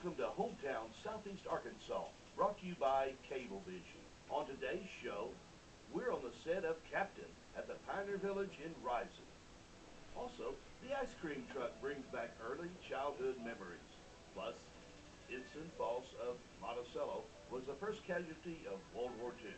Welcome to Hometown Southeast Arkansas, brought to you by Cablevision. On today's show, we're on the set of Captain at the Pioneer Village in Rison. Also, the ice cream truck brings back early childhood memories. Plus, Ensign Falls of Monticello was the first casualty of World War II.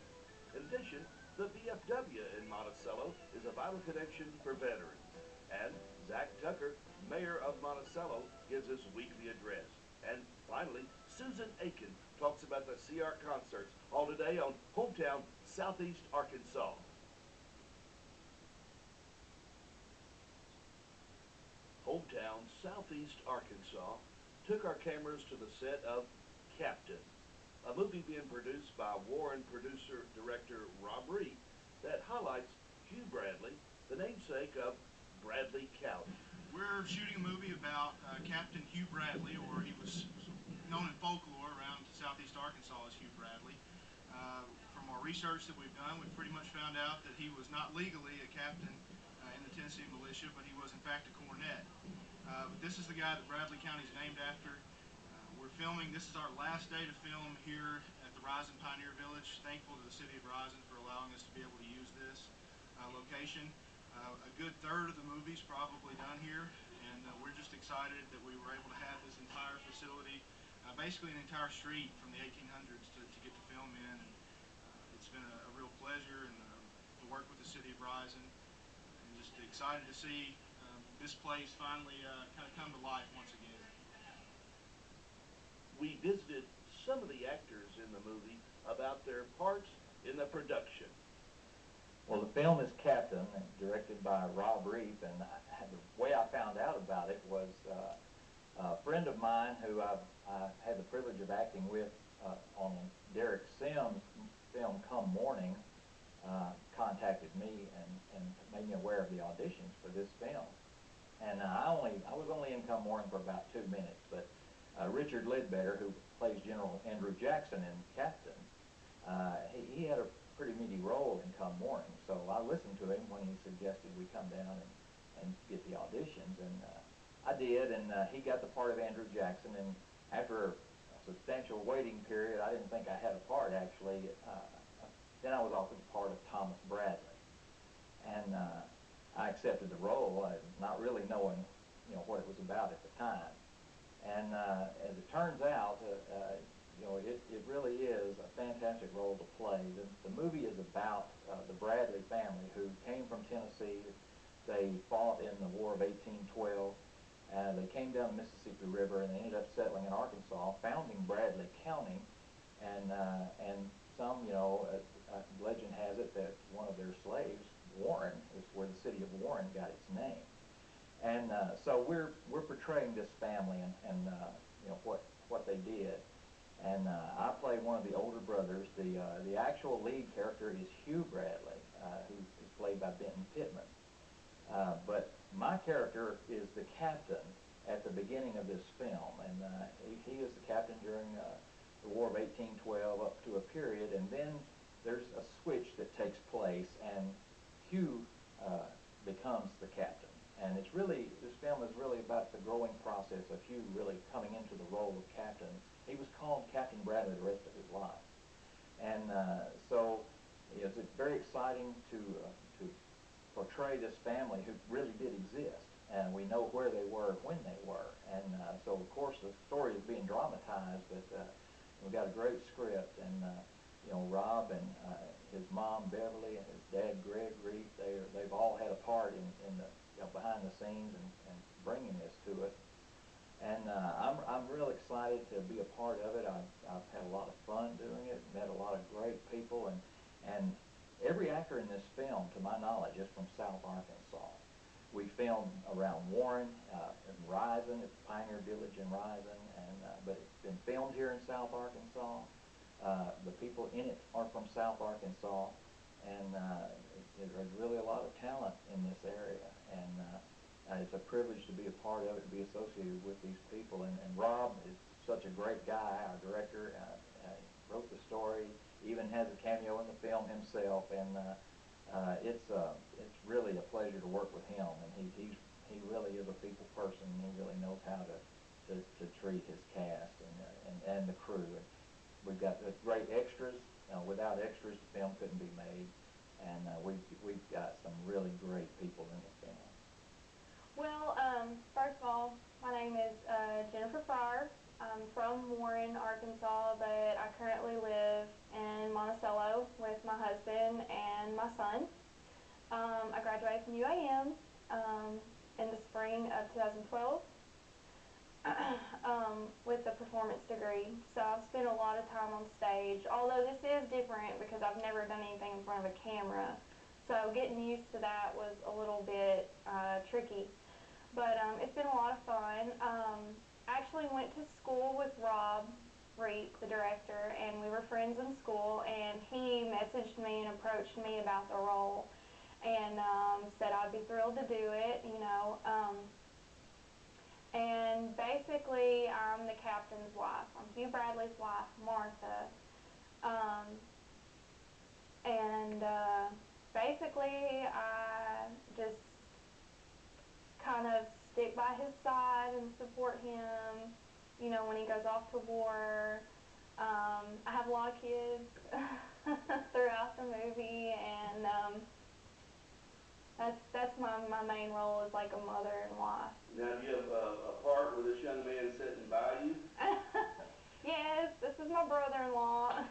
In addition, the VFW in Monticello is a vital connection for veterans. And Zach Tucker, mayor of Monticello, gives his weekly address. And finally, Susan Aiken talks about the CR concerts, all today on Hometown Southeast Arkansas. Hometown Southeast Arkansas took our cameras to the set of Captain, a movie being produced by Warren producer-director Rob Reep that highlights Hugh Bradley, the namesake of Bradley County. We're shooting a movie about Captain Hugh Bradley, or he was known in folklore around southeast Arkansas as Hugh Bradley. From our research that we've done, we've pretty much found out that he was not legally a captain in the Tennessee militia, but he was in fact a cornet. But this is the guy that Bradley County is named after. We're filming, this is our last day to film here at the Rison Pioneer Village. Thankful to the city of Rison for allowing us to be able to use this location. A good third of the movie's probably done here, and we're just excited that we were able to have this entire facility, basically an entire street from the 1800s to get to film in. And, it's been a real pleasure and to work with the city of Rison, and just excited to see this place finally kind of come to life once again. We visited some of the actors in the movie about their parts in the production. Well, the film is Captain, directed by Rob Reep, and the way I found out about it was a friend of mine who I had the privilege of acting with on Derek Sims' film Come Morning contacted me and made me aware of the auditions for this film. And I was only in Come Morning for about 2 minutes, but Richard Ledbetter, who plays General Andrew Jackson in Captain, he had a pretty meaty role in Come Morning, so I listened to him when he suggested we come down and get the auditions, and I did, and he got the part of Andrew Jackson, and after a substantial waiting period, I didn't think I had a part actually, then I was offered the part of Thomas Bradley, and I accepted the role, not really knowing what it was about at the time, and as it turns out, it really is a fantastic role to play. The movie is about the Bradley family who came from Tennessee. They fought in the War of 1812. They came down the Mississippi River and they ended up settling in Arkansas, founding Bradley County. And some, legend has it that one of their slaves, Warren, is where the city of Warren got its name. And so we're portraying this family and what they did. And I play one of the older brothers. The actual lead character is Hugh Bradley, who is played by Benton Pittman. But my character is the captain at the beginning of this film, and he is the captain during the War of 1812 up to a period, and then there's a switch that takes place, and Hugh becomes the captain. And this film is really about the growing process of Hugh really coming into the role of captain. He was called Captain Bradley the rest of his life. And so it's very exciting to portray this family who really did exist. And we know where they were when they were. And so, of course, the story is being dramatized, but we've got a great script. And, Rob and his mom, Beverly, and his dad, Greg Reep, they've all had a part in the behind the scenes and bringing this to us. And I'm real excited to be a part of it. I've had a lot of fun doing it, met a lot of great people, and every actor in this film, to my knowledge, is from South Arkansas. We filmed around Warren, in Rison, at the Pioneer Village in Rison, but it's been filmed here in South Arkansas. The people in it are from South Arkansas, and there's really a lot of talent in this area. And it's a privilege to be a part of it, to be associated with these people. And Rob is such a great guy, our director. Wrote the story, even has a cameo in the film himself. And it's really a pleasure to work with him. And he really is a people person. And he really knows how to to treat his cast and the crew. We've got great extras. Without extras, the film couldn't be made, and we've got some really great people in the film. Well, first of all, my name is Jennifer Fryer. I'm from Warren, Arkansas, but I currently live in Monticello with my husband and my son. I graduated from UAM in the spring of 2012 with a performance degree. So I've spent a lot of time on stage, although this is different because I've never done anything in front of a camera. So getting used to that was a little bit tricky. But it's been a lot of fun. I actually went to school with Reep, the director, and we were friends in school, and he messaged me and approached me about the role and said I'd be thrilled to do it, you know. And basically, I'm the captain's wife. I'm Hugh Bradley's wife, Martha. Um, and basically, I just kind of stick by his side and support him, you know, when he goes off to war. I have a lot of kids throughout the movie, and that's my main role is like a mother and wife. Now, do you have a part with this young man sitting by you? Yes, this is my brother-in-law.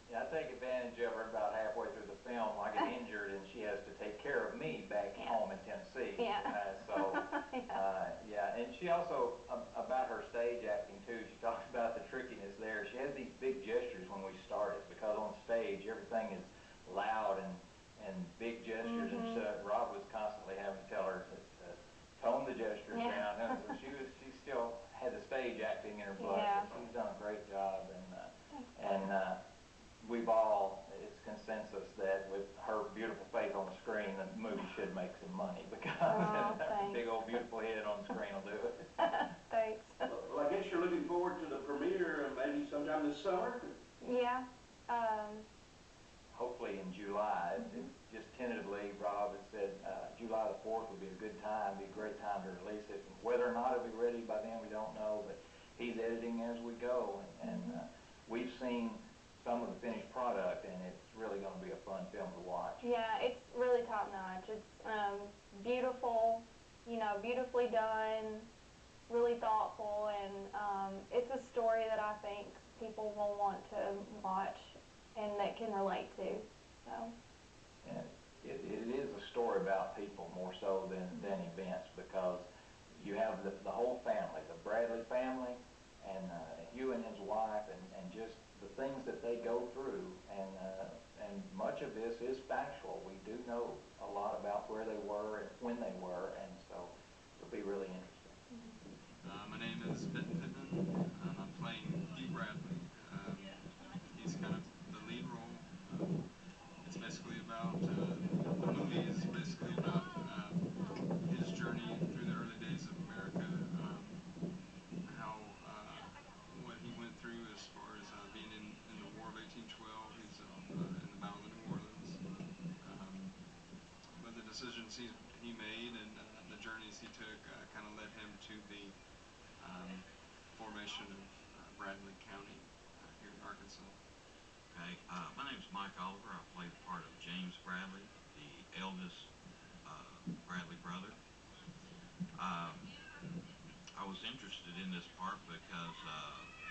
Yeah, I take advantage of her about halfway through the film. I get injured, and she has to take care of me back home in Tennessee. Yeah. Yeah, and she also, about her stage acting too, she talks about the trickiness there. She has these big gestures when we started, because on stage everything is loud and big gestures, and so Rob was constantly having to tell her to tone the gestures down. And so she still had the stage acting in her blood. Yeah. So she's done a great job, and we've all, it's consensus that with her beautiful face on the screen, the movie should make some money, because her big old beautiful head on the screen will do it. Thanks. Well, I guess you're looking forward to the premiere maybe sometime this summer? Yeah. Hopefully in July. Just tentatively, Rob has said July the 4th would be a good time, be a great time to release it. Whether or not it'll be ready by then, we don't know, but he's editing as we go, and we've seen some of the finished product, and it's really going to be a fun film to watch. Yeah, it's really top notch. It's beautiful, you know, beautifully done, really thoughtful, and it's a story that I think people will want to watch and that can relate to. So. And it is a story about people more so than events, because you have the whole family, the Bradley family, and Hugh and his wife, and just the things that they go through, and much of this is factual. We do know a lot about where they were and when they were, and so it'll be really interesting. My name is Ben Pittman, and I'm playing Hugh Bradley. He's kind of the lead role. It's basically about, the movie is basically about his journey through the early days of America, how, what he went through as far as being in the War of 1812. He's in the Battle of New Orleans. But the decisions he made and the journeys he took kind of led him to the formation of Bradley County here in Arkansas. Okay, my name is Mike Oliver. I play the part of James Bradley, the eldest Bradley brother. I was interested in this part because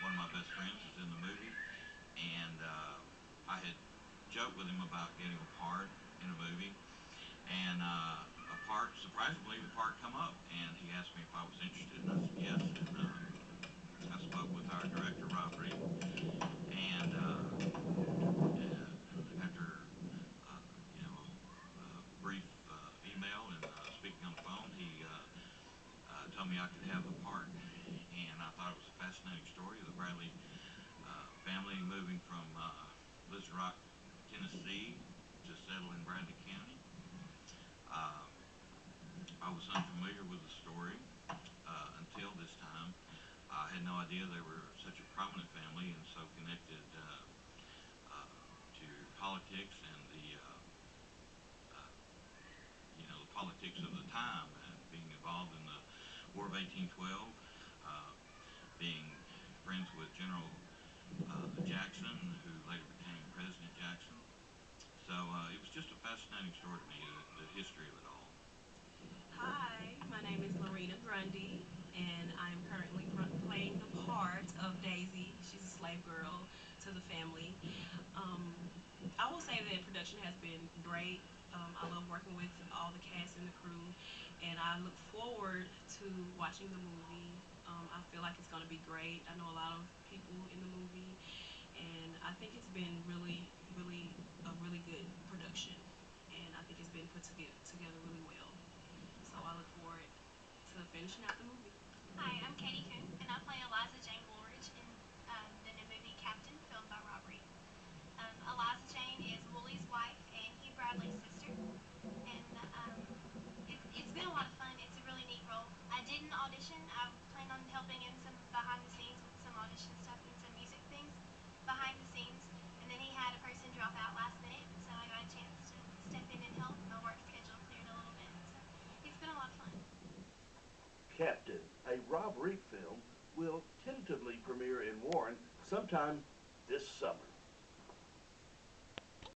one of my best friends is in the movie, and I had joked with him about getting a part in a movie, and surprisingly, the part come up, and he asked me if I was interested, and I said yes, and I spoke with our director, Rob Reep, and after a brief email and speaking on the phone, he told me I could have the part, and I thought it was a fascinating story of the Bradley family moving from Lizard Rock, Tennessee, to settle in Bradley County. I was unfamiliar with the story until this time. I had no idea they were such a prominent family and so connected to politics and the the politics of the time, and being involved in the War of 1812. being friends with General Jackson, who later became President Jackson. So it was just a fascinating story to me, the history of it all. Hi, my name is Lorena Grundy, and I'm currently playing the part of Daisy. She's a slave girl to the family. Um, I will say that production has been great. I love working with all the cast and the crew, and I look forward to watching the movie. I feel like it's going to be great. I know a lot of people in the movie, and I think it's been really a really good production, and I think it's been put together really well. So I look forward to finishing out the movie. Hi, I'm Katie Coon, and I play Eliza Jane Woolridge in the new movie Captain, filmed by Rob Reep. Eliza Jane is Woolie's wife and Hugh Bradley's sister, and it's been a lot of fun. It's a really neat role. I didn't audition. I planned on helping in some behind the scenes with some audition stuff and some music things behind the scenes, and then he had a person drop out last minute, so I got a chance to step in and help. My work schedule cleared a little bit, so it's been a lot of fun. Captain, a Rob Reep film, will tentatively premiere in Warren sometime this summer.